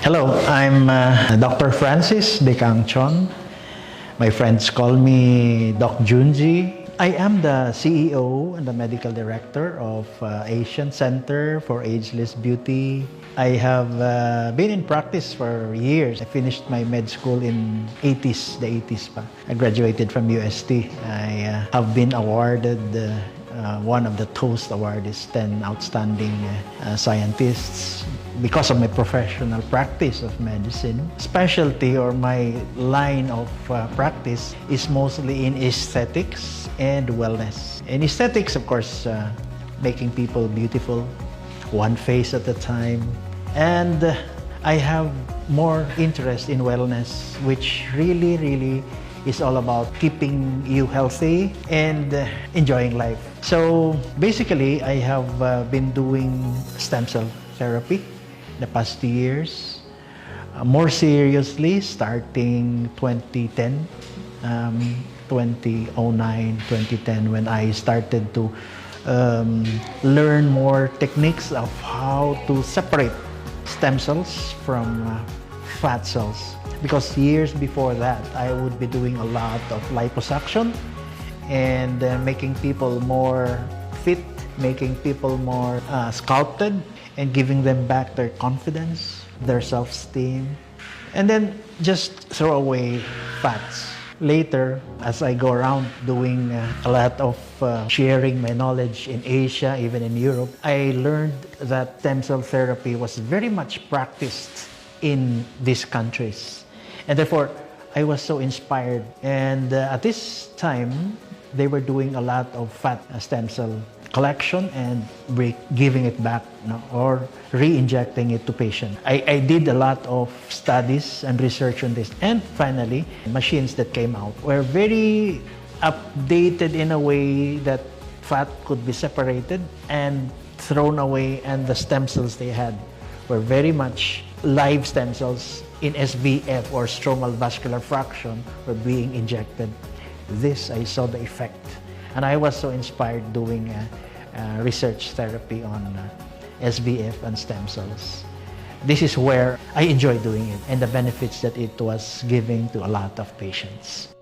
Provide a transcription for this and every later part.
Hello, I'm Dr. Francis 𝗘𝗍𝗂. My friends call me Doc Junji. I am the CEO and the Medical Director of Asian Center for Ageless Beauty. I have been in practice for years. I finished my med school in the 80s pa. I graduated from UST. I have been awarded one of the Toast Awardees, 10 outstanding scientists because of my professional practice of medicine. Specialty or my line of practice is mostly in aesthetics and wellness. In aesthetics, of course, making people beautiful, one face at a time. And I have more interest in wellness, which really is all about keeping you healthy and enjoying life. So basically, I have been doing stem cell therapy the past 2 years. More seriously, starting 2010, 2009, 2010, when I started to learn more techniques of how to separate stem cells from fat cells. Because years before that, I would be doing a lot of liposuction and making people more fit, making people more sculpted, and giving them back their confidence, their self-esteem, and then just throw away fats. Later, as I go around doing a lot of sharing my knowledge in Asia, even in Europe, I learned that stem cell therapy was very much practiced in these countries. And therefore, I was so inspired. And at this time, they were doing a lot of fat stem cell collection and giving it back, or re-injecting it to patients. I did a lot of studies and research on this. And finally, machines that came out were very updated in a way that fat could be separated and thrown away, and the stem cells they had were very much live stem cells in SVF, or stromal vascular fraction, were being injected. This, I saw the effect. And I was so inspired doing research therapy on SVF and stem cells. This is where I enjoy doing it, and the benefits that it was giving to a lot of patients.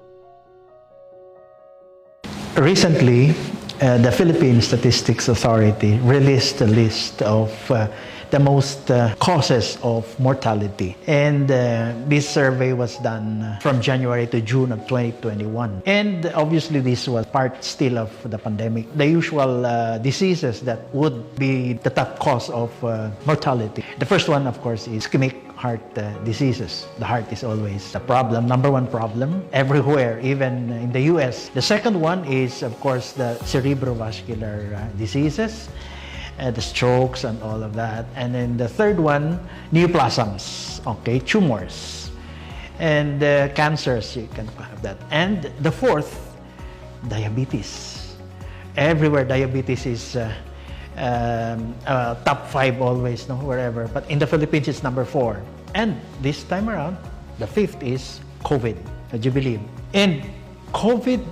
Recently, the Philippine Statistics Authority released a list of the most causes of mortality. And this survey was done from January to June of 2021. And obviously this was part still of the pandemic. The usual diseases that would be the top cause of mortality. The first one, of course, is ischemic heart diseases. The heart is always the problem, number one problem everywhere, even in the US. The second one is, of course, the cerebrovascular diseases, the strokes and all of that. And then the third one, neoplasms, okay, tumors. And cancers, you can have that. And the fourth, diabetes. Everywhere diabetes is top 5 always, wherever. But in the Philippines, it's number 4. And this time around, the fifth is COVID, would you believe? And COVID,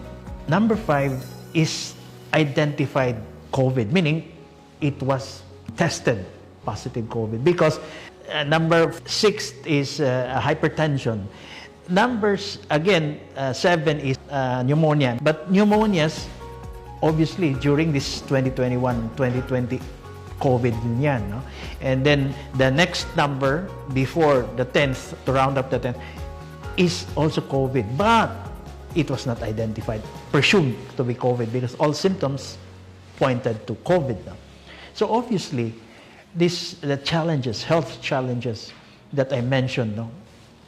number 5, is identified COVID, meaning it was tested positive COVID, because number 6 is hypertension. Numbers, again, 7 is pneumonia. But pneumonias, obviously, during this 2021-2020 COVID yan, no? And then the next number before the 10th, to round up the 10th, is also COVID, but it was not identified, presumed to be COVID, because all symptoms pointed to COVID. No? So obviously, the challenges, health challenges that I mentioned, no,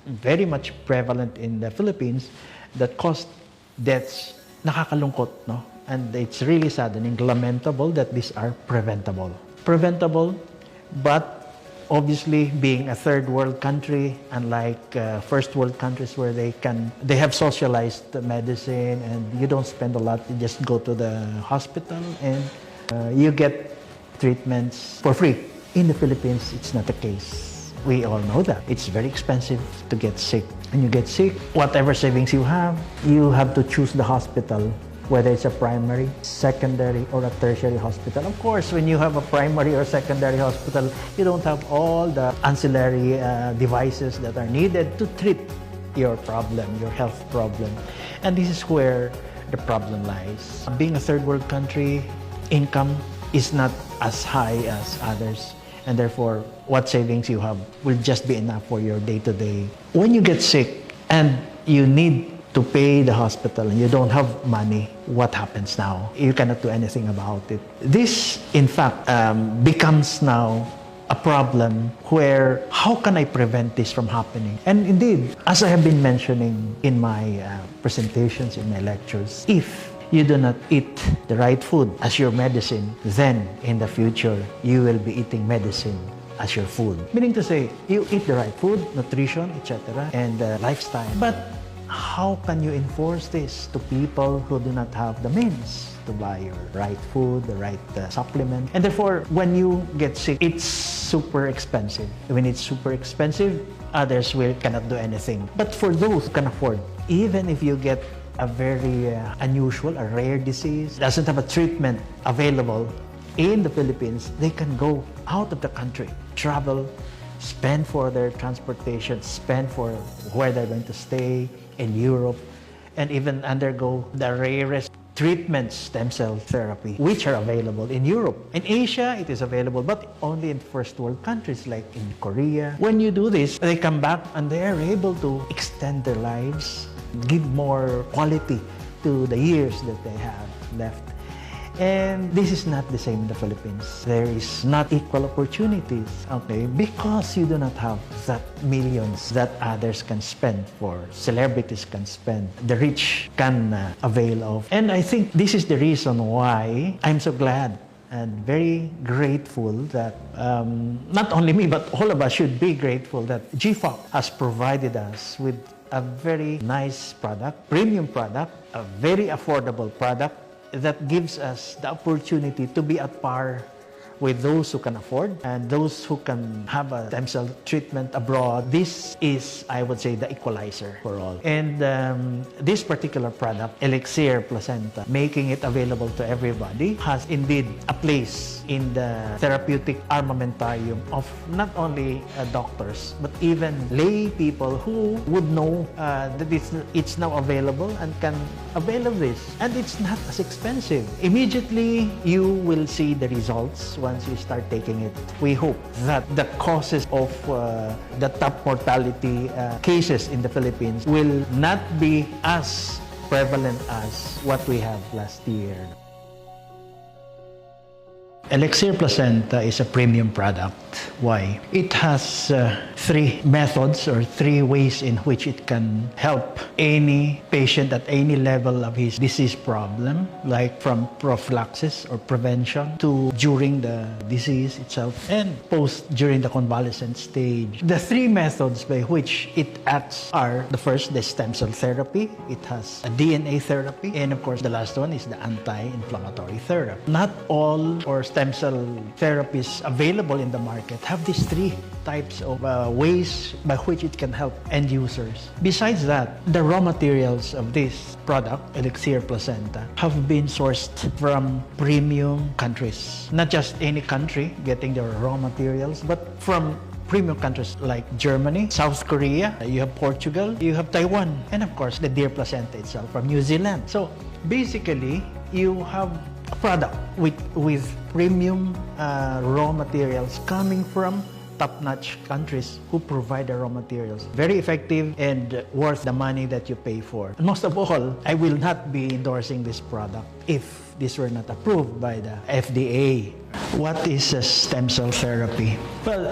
very much prevalent in the Philippines, that caused deaths. Nakakalungkot, no? And it's really sad and lamentable that these are preventable. Preventable, but obviously being a third world country, unlike first world countries where they have socialized medicine and you don't spend a lot, you just go to the hospital and you get treatments for free. In the Philippines, it's not the case. We all know that. It's very expensive to get sick. When you get sick, whatever savings you have to choose the hospital whether it's a primary, secondary, or a tertiary hospital. Of course, when you have a primary or secondary hospital, you don't have all the ancillary devices that are needed to treat your problem, your health problem. And this is where the problem lies. Being a third world country, income is not as high as others, and therefore what savings you have will just be enough for your day-to-day. When you get sick and you need to pay the hospital and you don't have money, what happens now? You cannot do anything about it. This, in fact, becomes now a problem where how can I prevent this from happening? And indeed, as I have been mentioning in my presentations, in my lectures, if you do not eat the right food as your medicine, then in the future, you will be eating medicine as your food. Meaning to say, you eat the right food, nutrition, etc., and lifestyle. But how can you enforce this to people who do not have the means to buy your right food, the right supplement? And therefore, when you get sick, it's super expensive. When it's super expensive, others cannot do anything. But for those who can afford, even if you get a very unusual, a rare disease, doesn't have a treatment available in the Philippines, they can go out of the country, travel, spend for their transportation, spend for where they're going to stay in Europe, and even undergo the rarest treatments, stem cell therapy, which are available in Europe. In Asia, it is available, but only in first world countries like in Korea. When you do this, they come back and they are able to extend their lives, give more quality to the years that they have left. And this is not the same in the Philippines. There is not equal opportunities, okay? Because you do not have that millions that others can spend, for celebrities can spend, the rich can avail of. And I think this is the reason why I'm so glad and very grateful that not only me, but all of us should be grateful that 𝗙𝗃 has provided us with a very nice product, premium product, a very affordable product, that gives us the opportunity to be at par with those who can afford and those who can have a stem cell treatment abroad. This is, I would say, the equalizer for all. And this particular product, Elixir Placenta, making it available to everybody, has indeed a place in the therapeutic armamentarium of not only doctors, but even lay people who would know that it's now available and can avail of this. And it's not as expensive. Immediately, you will see the results once you start taking it. We hope that the causes of the top mortality cases in the Philippines will not be as prevalent as what we had last year. Elixir Placenta is a premium product. Why? It has three methods or three ways in which it can help any patient at any level of his disease problem, like from prophylaxis or prevention to during the disease itself and post during the convalescent stage. The three methods by which it acts are: the first, the stem cell therapy. It has a DNA therapy, and of course the last one is the anti-inflammatory therapy. Not all or stem cell therapies available in the market have these three types of ways by which it can help end users. Besides that, the raw materials of this product, Elixir Placenta, have been sourced from premium countries. Not just any country getting their raw materials, but from premium countries like Germany, South Korea, you have Portugal, you have Taiwan, and of course the deer placenta itself from New Zealand. So basically, you have a product with premium raw materials coming from top-notch countries who provide the raw materials. Very effective and worth the money that you pay for. And most of all, I will not be endorsing this product if this were not approved by the FDA. What is a stem cell therapy? Well,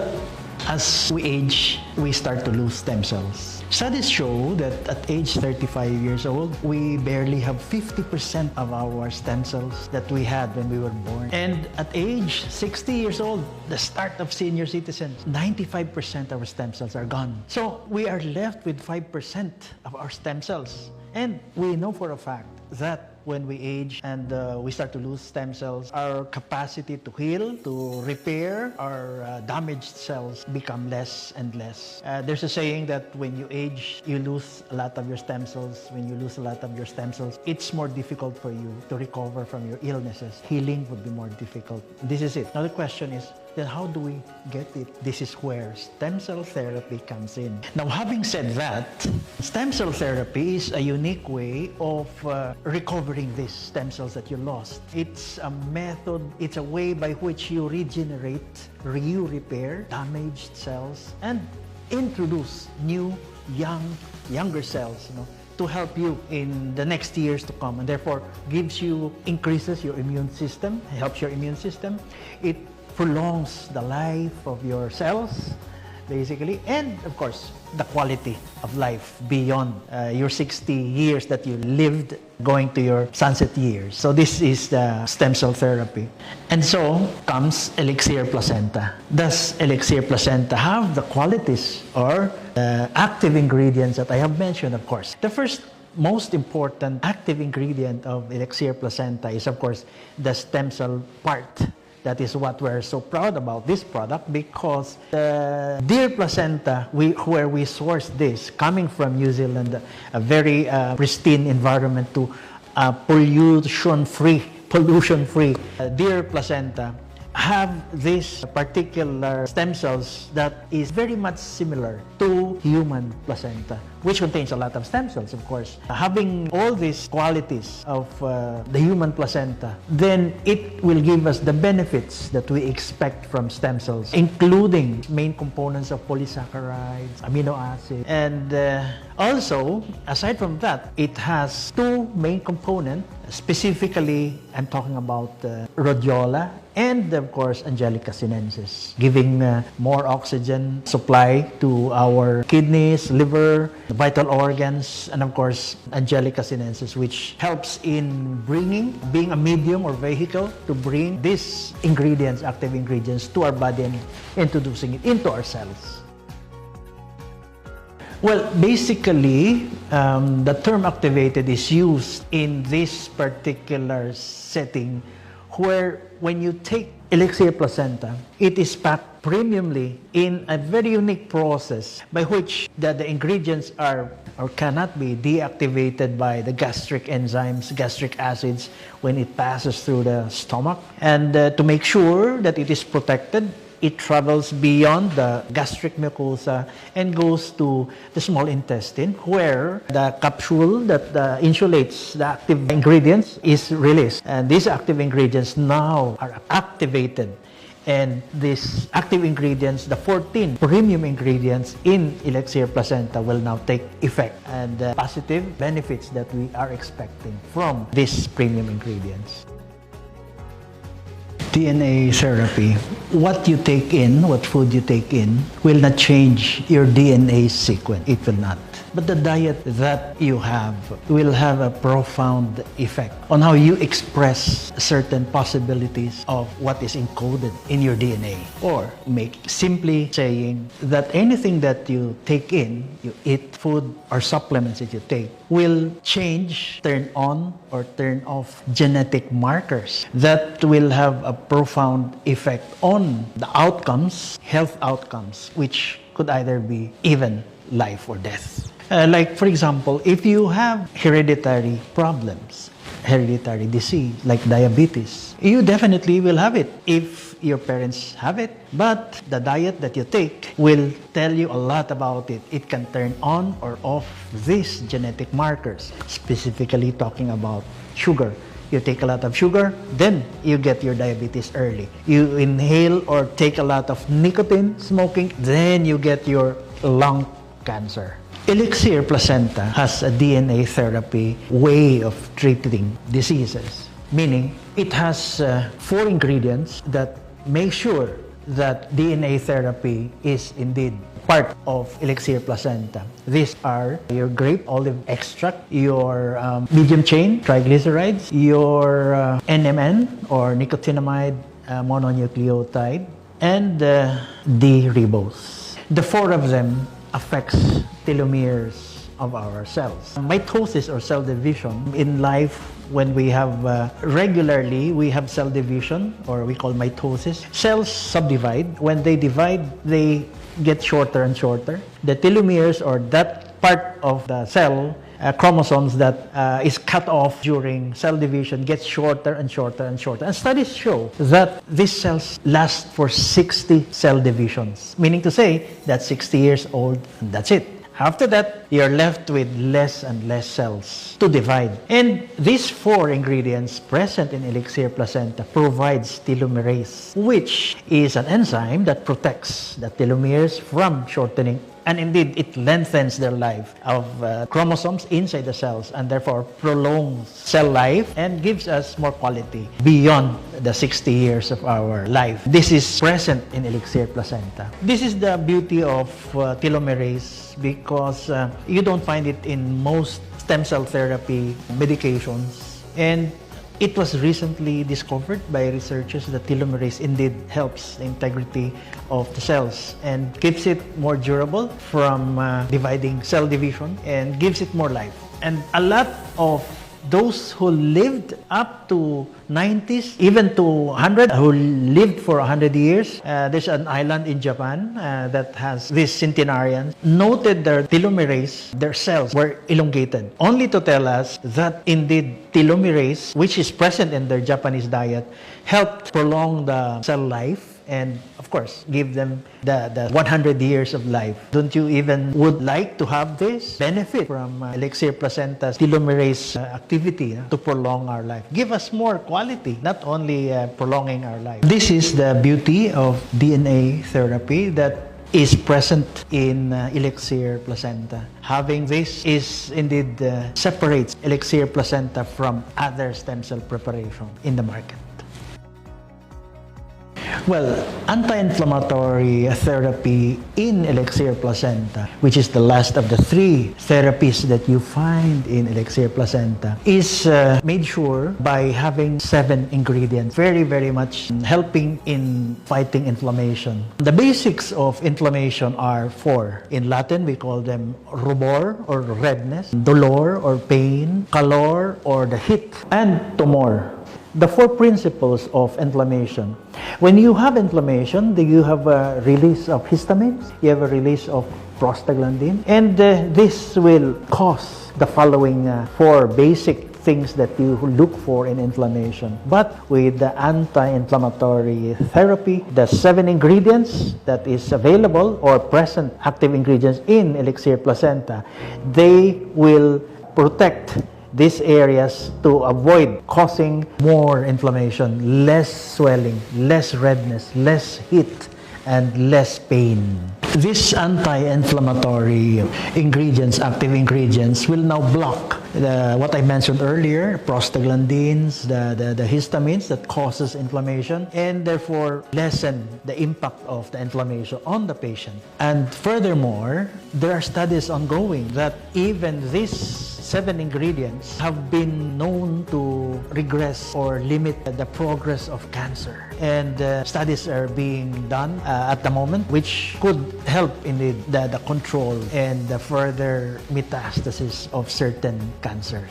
as we age, we start to lose stem cells. Studies show that at age 35 years old, we barely have 50% of our stem cells that we had when we were born. And at age 60 years old, the start of senior citizens, 95% of our stem cells are gone. So we are left with 5% of our stem cells. And we know for a fact that when we age and we start to lose stem cells, our capacity to heal, to repair our damaged cells become less and less. There's a saying that when you age, you lose a lot of your stem cells. When you lose a lot of your stem cells, it's more difficult for you to recover from your illnesses. Healing would be more difficult. This is it. Now the question is, then how do we get it? This is where stem cell therapy comes in. Now, having said that, stem cell therapy is a unique way of recovering these stem cells that you lost. It's a method, it's a way by which you regenerate, repair damaged cells and introduce new, younger cells, to help you in the next years to come, and therefore increases your immune system, helps your immune system. It prolongs the life of your cells, basically, and of course, the quality of life beyond your 60 years that you lived going to your sunset years. So this is the stem cell therapy. And so comes Elixir Placenta. Does Elixir Placenta have the qualities or active ingredients that I have mentioned? Of course, the first most important active ingredient of Elixir Placenta is, of course, the stem cell part. That is what we're so proud about this product, because the deer placenta, where we source this, coming from New Zealand, a very pristine environment to pollution-free deer placenta, have this particular stem cells that is very much similar to human placenta, which contains a lot of stem cells, of course. Having all these qualities of the human placenta, then it will give us the benefits that we expect from stem cells, including main components of polysaccharides, amino acids, and also, aside from that, it has two main components. Specifically, I'm talking about rhodiola and, of course, Angelica sinensis, giving more oxygen supply to our kidneys, liver, vital organs, and of course, Angelica sinensis, which helps in being a medium or vehicle to bring these ingredients, active ingredients, to our body and introducing it into our cells. Well, basically, the term activated is used in this particular setting where when you take Elixir Placenta, it is packed premiumly in a very unique process by which the ingredients are or cannot be deactivated by the gastric enzymes, gastric acids, when it passes through the stomach. And to make sure that it is protected, it travels beyond the gastric mucosa and goes to the small intestine, where the capsule that insulates the active ingredients is released. And these active ingredients now are activated. And these active ingredients, the 14 premium ingredients in Elixir Placenta, will now take effect. And positive benefits that we are expecting from these premium ingredients. DNA therapy, what you take in, what food you take in, will not change your DNA sequence. It will not. But the diet that you have will have a profound effect on how you express certain possibilities of what is encoded in your DNA. Or simply saying that anything that you take in, you eat, food or supplements that you take, will change, turn on or turn off genetic markers that will have a profound effect on the outcomes, health outcomes, which could either be even life or death. Like, for example, if you have hereditary problems, hereditary disease like diabetes, you definitely will have it if your parents have it. But the diet that you take will tell you a lot about it. It can turn on or off these genetic markers, specifically talking about sugar. You take a lot of sugar, then you get your diabetes early. You inhale or take a lot of nicotine, smoking, then you get your lung cancer. Elixir Placenta has a DNA therapy way of treating diseases, meaning it has 4 ingredients that make sure that DNA therapy is indeed part of Elixir Placenta. These are your grape olive extract, your medium chain triglycerides, your NMN or nicotinamide mononucleotide, and D-ribose. The 4 of them affects telomeres of our cells. Mitosis or cell division in life, when we have regularly, we have cell division, or we call mitosis. Cells subdivide. When they divide, they get shorter and shorter. The telomeres, or that part of the cell, chromosomes that is cut off during cell division, gets shorter and shorter and shorter. And studies show that these cells last for 60 cell divisions, meaning to say that 60 years old, and that's it. After that, you're left with less and less cells to divide. And these 4 ingredients present in Elixir Placenta provides telomerase, which is an enzyme that protects the telomeres from shortening. And indeed, it lengthens the life of chromosomes inside the cells, and therefore prolongs cell life and gives us more quality beyond the 60 years of our life. This is present in Elixir Placenta. This is the beauty of telomerase, because you don't find it in most stem cell therapy medications. And it was recently discovered by researchers that telomerase indeed helps the integrity of the cells and keeps it more durable from dividing cell division, and gives it more life. And a lot of those who lived up to 90s, even to 100, who lived for 100 years. There's an island in Japan that has these centenarians, noted their telomerase, their cells were elongated, only to tell us that indeed telomerase, which is present in their Japanese diet, helped prolong the cell life and, of course, give them the 100 years of life. Don't you even would like to have this benefit from Elixir Placenta's telomerase activity to prolong our life? Give us more quality, not only prolonging our life. This is the beauty of DNA therapy that is present in Elixir Placenta. Having this is indeed separates Elixir Placenta from other stem cell preparation in the market. Well, anti-inflammatory therapy in Elixir Placenta, which is the last of the 3 therapies that you find in Elixir Placenta, is made sure by having 7 ingredients, very, very much helping in fighting inflammation. The basics of inflammation are 4. In Latin, we call them rubor, or redness, dolor, or pain, calor, or the heat, and tumor. The 4 principles of inflammation. When you have inflammation, you have a release of histamines, you have a release of prostaglandin, and this will cause the following 4 basic things that you look for in inflammation. But with the anti-inflammatory therapy, the 7 ingredients that is available, or present active ingredients in Elixir Placenta, they will protect these areas to avoid causing more inflammation, less swelling, less redness, less heat, and less pain. These anti-inflammatory ingredients, active ingredients, will now block what I mentioned earlier, prostaglandins, the histamines that causes inflammation, and therefore lessen the impact of the inflammation on the patient. And furthermore, there are studies ongoing that even these 7 ingredients have been known to regress or limit the progress of cancer. And studies are being done at the moment, which could help in the control and the further metastasis of certain cancers.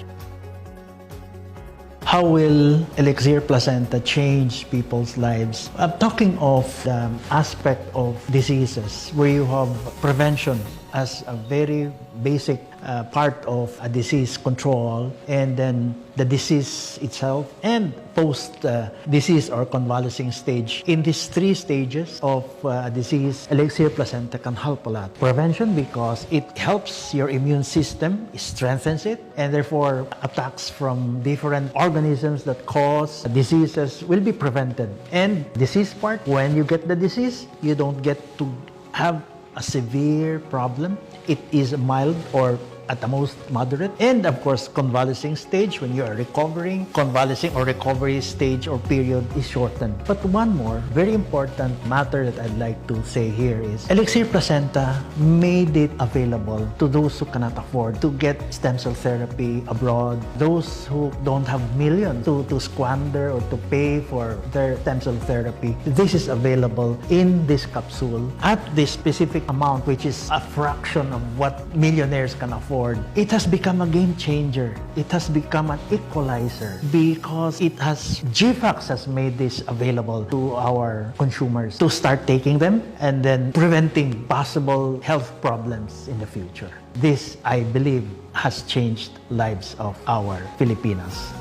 How will Elixir Placenta change people's lives? I'm talking of the aspect of diseases where you have prevention as a very basic part of a disease control, and then the disease itself, and post-disease or convalescing stage. In these 3 stages of disease, Elixir Placenta can help a lot. Prevention, because it helps your immune system, it strengthens it, and therefore attacks from different organisms that cause diseases will be prevented. And disease part, when you get the disease, you don't get to have a severe problem. It is mild or at the most moderate. And of course, convalescing stage, when you are recovering, convalescing or recovery stage or period is shortened. But one more very important matter that I'd like to say here is Elixir Placenta made it available to those who cannot afford to get stem cell therapy abroad, those who don't have millions to squander or to pay for their stem cell therapy. This is available in this capsule at this specific amount, which is a fraction of what millionaires can afford. afford. It has become a game changer. It has become an equalizer because GFACS has made this available to our consumers to start taking them and then preventing possible health problems in the future. This, I believe, has changed lives of our Filipinos.